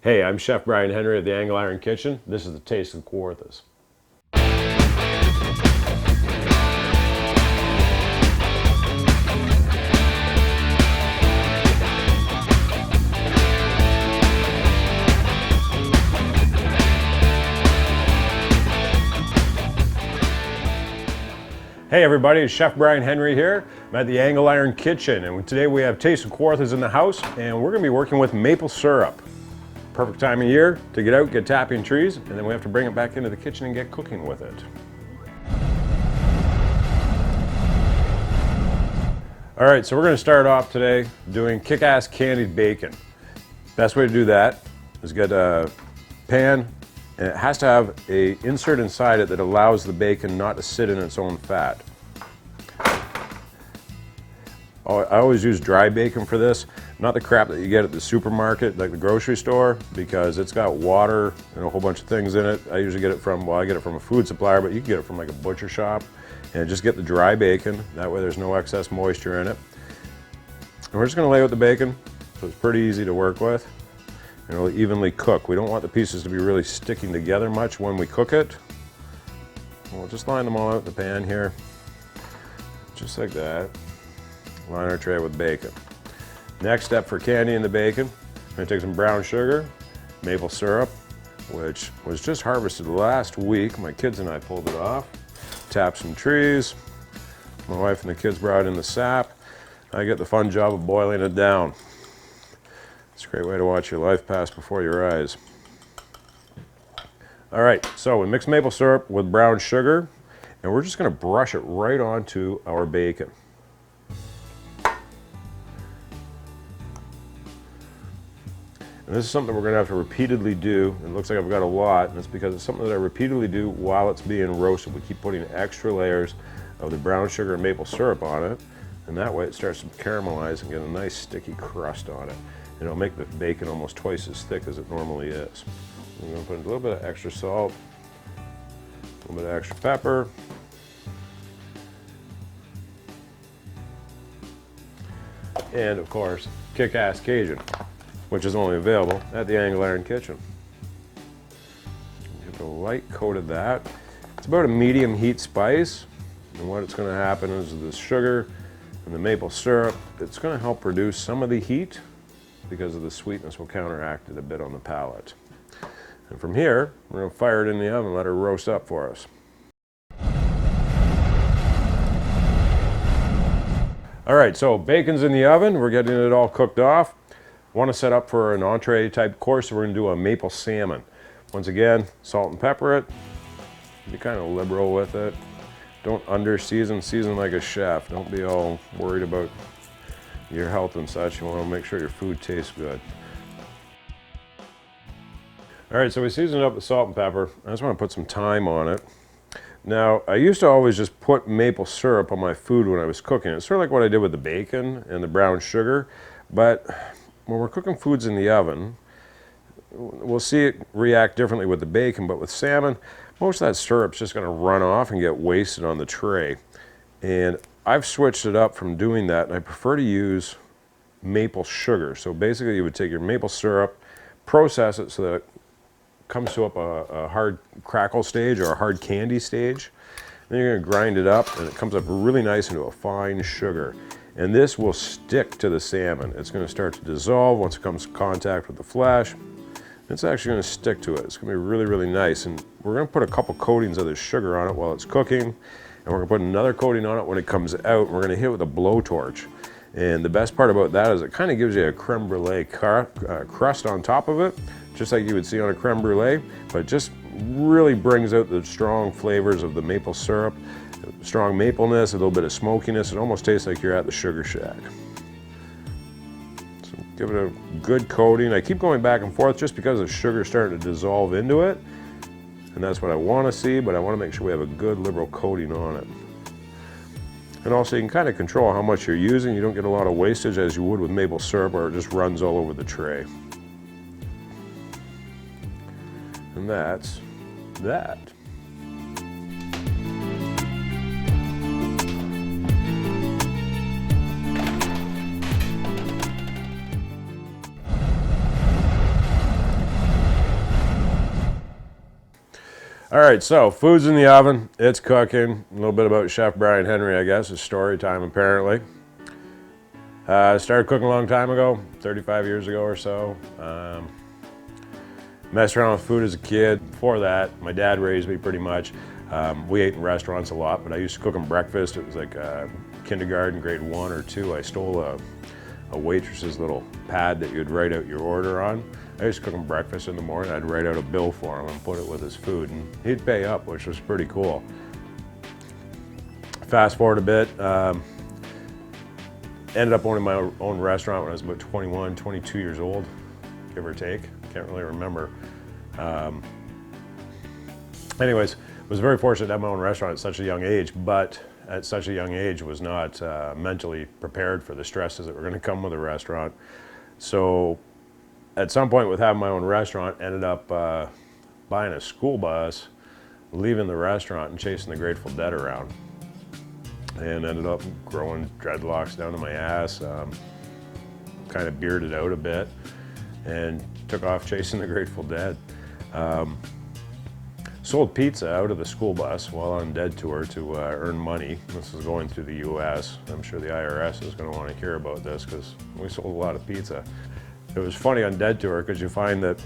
Hey, I'm Chef Brian Henry of the Angle Iron Kitchen. This is the Taste of Kawarthas. Hey everybody, it's Chef Brian Henry here. I'm at the Angle Iron Kitchen, and today we have Taste of Kawarthas in the house, and we're going to be working with maple syrup. Perfect time of year to get out, get tapping trees, and then we have to bring it back into the kitchen and get cooking with it. All right, so we're going to start off today doing kick-ass candied bacon. Best way to do that is get a pan, and it has to have an insert inside it that allows the bacon not to sit in its own fat. I always use dry bacon for this, not the crap that you get at the supermarket, like the grocery store, because it's got water and a whole bunch of things in it. I usually get it from, well, I get it from a food supplier, but you can get it from like a butcher shop. And just get the dry bacon, that way there's no excess moisture in it. And we're just gonna lay out the bacon, so it's pretty easy to work with. And it'll evenly cook. We don't want the pieces to be really sticking together much when we cook it. We'll just line them all out in the pan here, just like that. Line our tray with bacon. Next step for candying the bacon, I'm gonna take some brown sugar, maple syrup, which was just harvested last week. My kids and I pulled it off. Tap some trees. My wife and the kids brought in the sap. I get the fun job of boiling it down. It's a great way to watch your life pass before your eyes. All right, so we mix maple syrup with brown sugar, and we're just gonna brush it right onto our bacon. And this is something we're going to have to repeatedly do. It looks like I've got a lot, and it's because it's something that I repeatedly do while it's being roasted. We keep putting extra layers of the brown sugar and maple syrup on it, and that way it starts to caramelize and get a nice sticky crust on it. And it'll make the bacon almost twice as thick as it normally is. I'm going to put a little bit of extra salt, a little bit of extra pepper, and of course, kick-ass Cajun, which is only available at the Angle Iron Kitchen. Get a light coat of that. It's about a medium heat spice, and what it's going to happen is the sugar and the maple syrup, it's going to help reduce some of the heat because of the sweetness will counteract it a bit on the palate. And from here, we're going to fire it in the oven and let it roast up for us. All right, so bacon's in the oven. We're getting it all cooked off. Want to set up for an entree type course, so we're going to do a maple salmon. Once again, salt and pepper it. Be kind of liberal with it. Don't under-season, season like a chef. Don't be all worried about your health and such. You want to make sure your food tastes good. All right, so we seasoned it up with salt and pepper. I just want to put some thyme on it. Now, I used to always just put maple syrup on my food when I was cooking. It's sort of like what I did with the bacon and the brown sugar, but when we're cooking foods in the oven, we'll see it react differently with the bacon, but with salmon, most of that syrup's just gonna run off and get wasted on the tray. And I've switched it up from doing that, and I prefer to use maple sugar. So basically you would take your maple syrup, process it so that it comes to a hard crackle stage or a hard candy stage. Then you're gonna grind it up, and it comes up really nice into a fine sugar. And this will stick to the salmon. It's going to start to dissolve once it comes in contact with the flesh. It's actually going to stick to it. It's going to be really, really nice. And we're going to put a couple coatings of this sugar on it while it's cooking. And we're going to put another coating on it when it comes out. And we're going to hit it with a blowtorch. And the best part about that is it kind of gives you a creme brulee crust on top of it, just like you would see on a creme brulee. But it just really brings out the strong flavors of the maple syrup. Strong mapleness, a little bit of smokiness. It almost tastes like you're at the Sugar Shack. So give it a good coating. I keep going back and forth just because the sugar's starting to dissolve into it. And that's what I want to see, but I want to make sure we have a good liberal coating on it. And also you can kind of control how much you're using. You don't get a lot of wastage as you would with maple syrup where it just runs all over the tray. And that's that. All right, so food's in the oven. It's cooking. A little bit about Chef Brian Henry, I guess. It's story time, apparently. Started cooking a long time ago, 35 years ago or so. Messed around with food as a kid. Before that, my dad raised me pretty much. We ate in restaurants a lot, but I used to cook them breakfast. It was like kindergarten, grade 1 or 2. I stole a waitress's little pad that you'd write out your order on. I used to cook him breakfast in the morning. I'd write out a bill for him and put it with his food, and he'd pay up, which was pretty cool. Fast forward a bit, ended up owning my own restaurant when I was about 21, 22 years old, give or take. Can't really remember. Anyways, was very fortunate to have my own restaurant at such a young age, but at such a young age was not mentally prepared for the stresses that were going to come with a restaurant. So at some point with having my own restaurant, ended up buying a school bus, leaving the restaurant and chasing the Grateful Dead around. And ended up growing dreadlocks down to my ass, kind of bearded out a bit, and took off chasing the Grateful Dead. Sold pizza out of the school bus while on Dead Tour to earn money. This is going through the US. I'm sure the IRS is going to want to hear about this because we sold a lot of pizza. It was funny on Dead Tour because you find that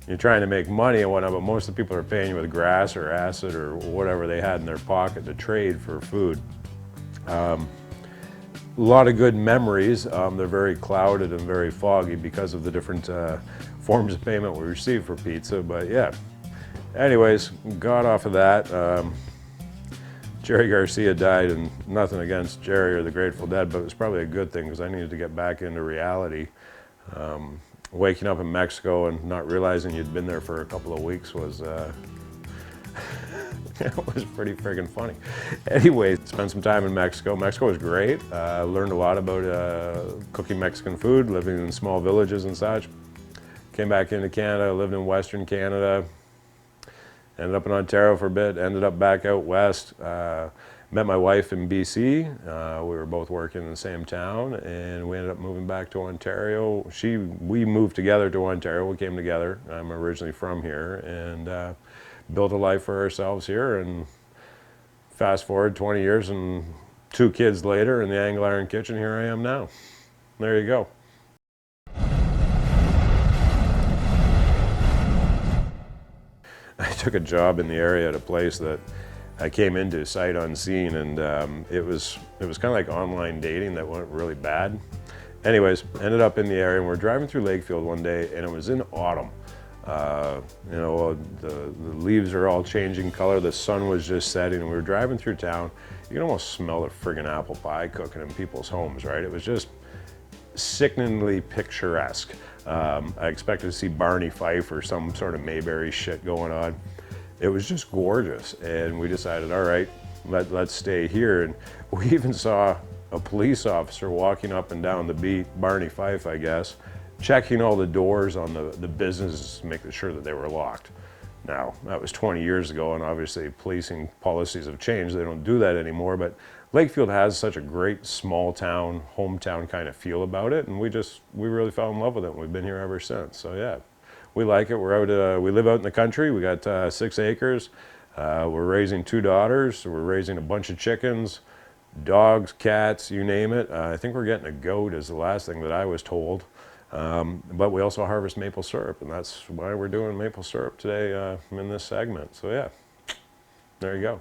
you're trying to make money and whatnot, but most of the people are paying you with grass or acid or whatever they had in their pocket to trade for food. A lot of good memories. They're very clouded and very foggy because of the different forms of payment we received for pizza, but yeah. Anyways, got off of that. Jerry Garcia died, and nothing against Jerry or the Grateful Dead, but it was probably a good thing because I needed to get back into reality. Waking up in Mexico and not realizing you'd been there for a couple of weeks was it was pretty friggin' funny. Anyway, spent some time in Mexico. Mexico was great. Learned a lot about cooking Mexican food, living in small villages and such. Came back into Canada, lived in Western Canada. Ended up in Ontario for a bit, ended up back out west. Met my wife in BC. We were both working in the same town, and we ended up moving back to Ontario. We moved together to Ontario. We came together. I'm originally from here, and built a life for ourselves here. And fast forward 20 years and 2 kids later in the Angle Iron Kitchen, here I am now. There you go. I took a job in the area at a place that I came into sight unseen, and it was kind of like online dating that went really bad. Anyways, ended up in the area, and we're driving through Lakefield one day, and it was in autumn. You know, the leaves are all changing color, the sun was just setting, and we were driving through town. You can almost smell the friggin' apple pie cooking in people's homes, right? It was just sickeningly picturesque. I expected to see Barney Fife or some sort of Mayberry shit going on. It was just gorgeous, and we decided, all right, let's stay here. And we even saw a police officer walking up and down the beat, Barney Fife, I guess, checking all the doors on the businesses, making sure that they were locked. Now, that was 20 years ago, and obviously policing policies have changed. They don't do that anymore, but Lakefield has such a great small town, hometown kind of feel about it, and we really fell in love with it, and we've been here ever since. So yeah, we like it. We're out, we live out in the country. We got 6 acres. We're raising 2 daughters. We're raising a bunch of chickens, dogs, cats, you name it. I think we're getting a goat is the last thing that I was told. But we also harvest maple syrup, and that's why we're doing maple syrup today in this segment. So yeah, there you go.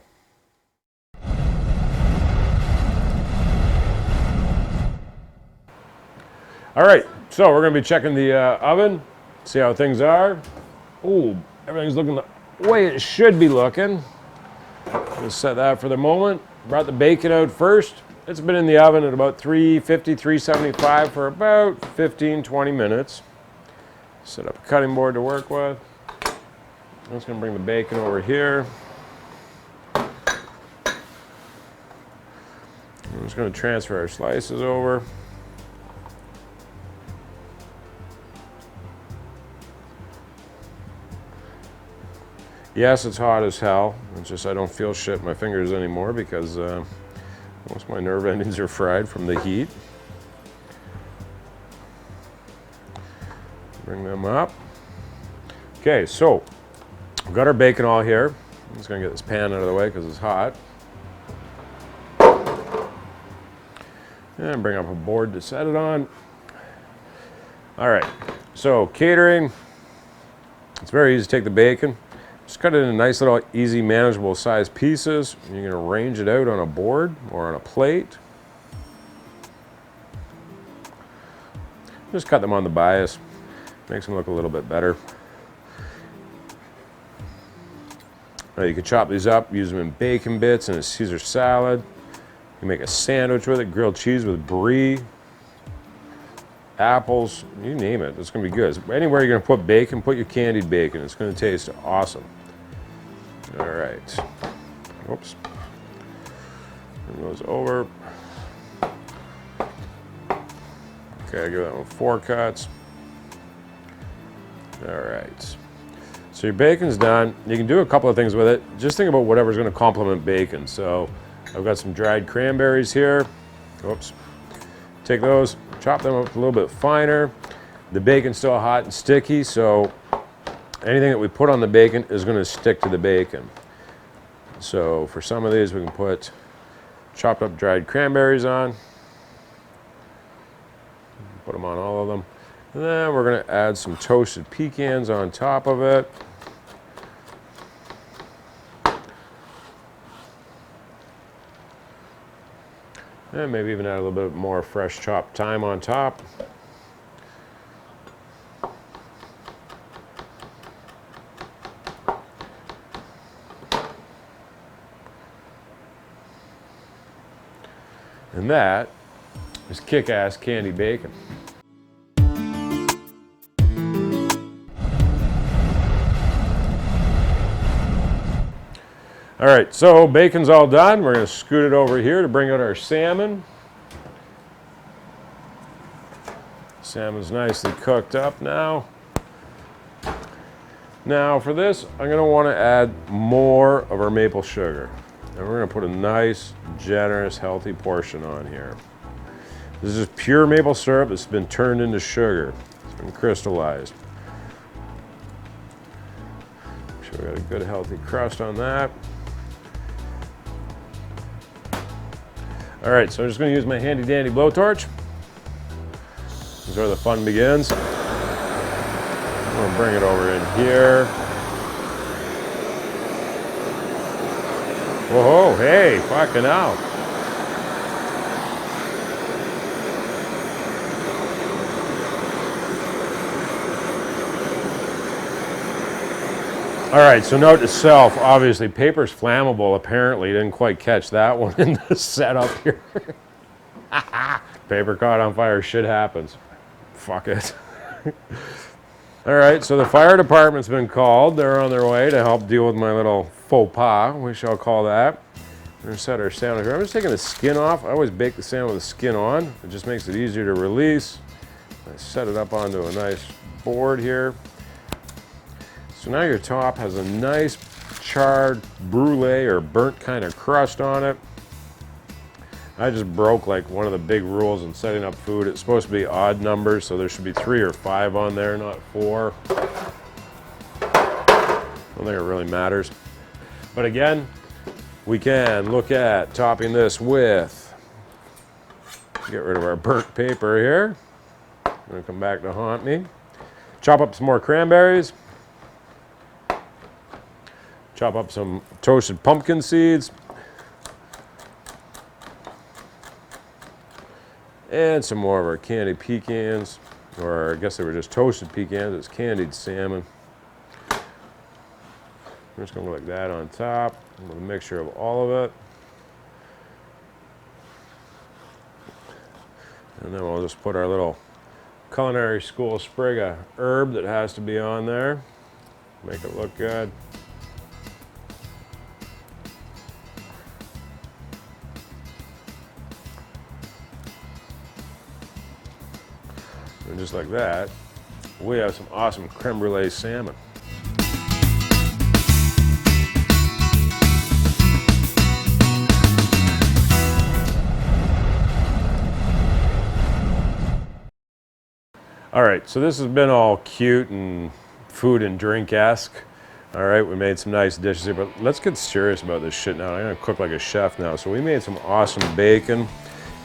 All right, so we're gonna be checking the oven, see how things are. Ooh, everything's looking the way it should be looking. Just set that for the moment. Brought the bacon out first. It's been in the oven at about 350, 375 for about 15, 20 minutes. Set up a cutting board to work with. I'm just gonna bring the bacon over here. I'm just gonna transfer our slices over. Yes, it's hot as hell. It's just I don't feel shit in my fingers anymore because most of my nerve endings are fried from the heat. Bring them up. Okay, so We've got our bacon all here. I'm just gonna get this pan out of the way because it's hot. And bring up a board to set it on. All right, so catering, it's very easy to take the bacon, just cut it into nice little easy manageable size pieces. You're gonna arrange it out on a board or on a plate. Just cut them on the bias, makes them look a little bit better. Now you can chop these up, use them in bacon bits and a Caesar salad. You can make a sandwich with it, grilled cheese with brie, apples, you name it, it's gonna be good. Anywhere you're gonna put bacon, put your candied bacon. It's gonna taste awesome. All right, whoops, it goes over. Okay, give that one 4 cuts. All right. So your bacon's done. You can do a couple of things with it. Just think about whatever's going to complement bacon. So I've got some dried cranberries here. Oops. Take those, chop them up a little bit finer. The bacon's still hot and sticky, so anything that we put on the bacon is going to stick to the bacon. So for some of these, we can put chopped up dried cranberries on. Put them on all of them. And then we're going to add some toasted pecans on top of it. And maybe even add a little bit more fresh chopped thyme on top. And that is kick-ass candied bacon. All right, so bacon's all done. We're going to scoot it over here to bring out our salmon. Salmon's nicely cooked up now. Now for this, I'm going to want to add more of our maple sugar. And we're going to put a nice, generous, healthy portion on here. This is pure maple syrup that's been turned into sugar. It's been crystallized. Make sure we got a good, healthy crust on that. All right, so I'm just going to use my handy dandy blowtorch. This is where the fun begins. I'm going to bring it over in here. Whoa, hey, fucking hell. All right, so note to self, obviously paper's flammable. Apparently, didn't quite catch that one in the setup here. Paper caught on fire, shit happens. Fuck it. All right, so the fire department's been called. They're on their way to help deal with my little faux pas, we shall call that. We're gonna set our salmon here. I'm just taking the skin off. I always bake the salmon with the skin on. It just makes it easier to release. I set it up onto a nice board here. So now your top has a nice charred brulee or burnt kind of crust on it. I just broke like one of the big rules in setting up food. It's supposed to be odd numbers, so there should be 3 or 5 on there, not 4. I don't think it really matters. But again, we can look at topping this with, get rid of our burnt paper here. Gonna come back to haunt me. Chop up some more cranberries. Chop up some toasted pumpkin seeds. And some more of our candied pecans, or I guess they were just toasted pecans. It's candied salmon. I'm just gonna go like that on top with a mixture of all of it. And then we'll just put our little culinary school sprig of herb that has to be on there. Make it look good. And just like that, we have some awesome creme brulee salmon. All right, so this has been all cute and food and drink-esque. All right, we made some nice dishes here, but let's get serious about this shit now. I'm gonna cook like a chef now. So we made some awesome bacon.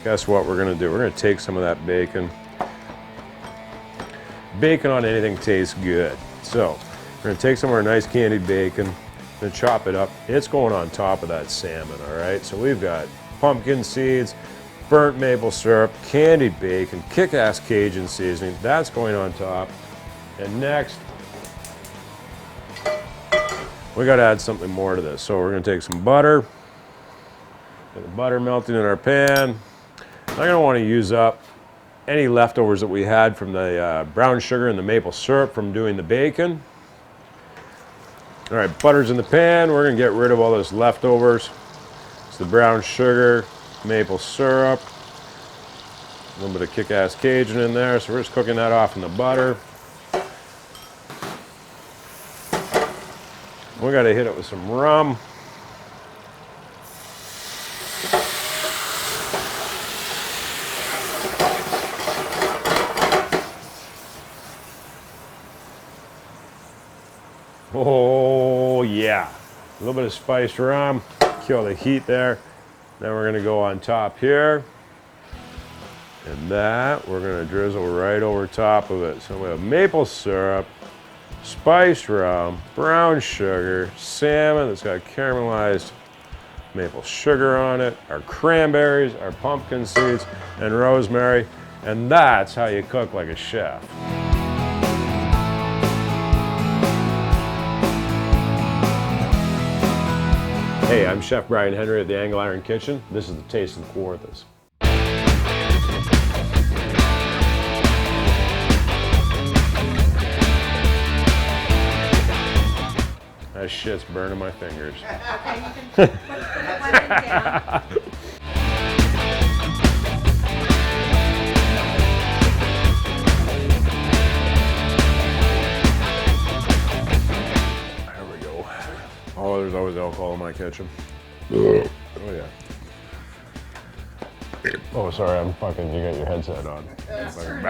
Guess what we're gonna do? We're gonna take some of that bacon. Bacon on anything tastes good. So we're gonna take some of our nice candied bacon, then chop it up. It's going on top of that salmon, all right? So we've got pumpkin seeds, burnt maple syrup, candied bacon, kick-ass Cajun seasoning. That's going on top. And next, we gotta add something more to this. So we're gonna take some butter, get the butter melting in our pan. I'm gonna wanna use up any leftovers that we had from the brown sugar and the maple syrup from doing the bacon. All right, butter's in the pan. We're gonna get rid of all those leftovers. It's the brown sugar, maple syrup, a little bit of kick-ass Cajun in there. So we're just cooking that off in the butter. We gotta hit it with some rum. Oh yeah, a little bit of spiced rum, kill the heat there. Then we're gonna go on top here. And that we're gonna drizzle right over top of it. So we have maple syrup, spiced rum, brown sugar, salmon that's got caramelized maple sugar on it, our cranberries, our pumpkin seeds, and rosemary. And that's how you cook like a chef. Hey, I'm Chef Brian Henry at the Angle Iron Kitchen. This is the Taste of Kawarthas. That shit's burning my fingers. Okay, you can put the weapon down. There we go. Oh, there's always alcohol in my kitchen. Oh yeah. Oh, sorry, I'm fucking, you got your headset on. Let's turn it Fucking,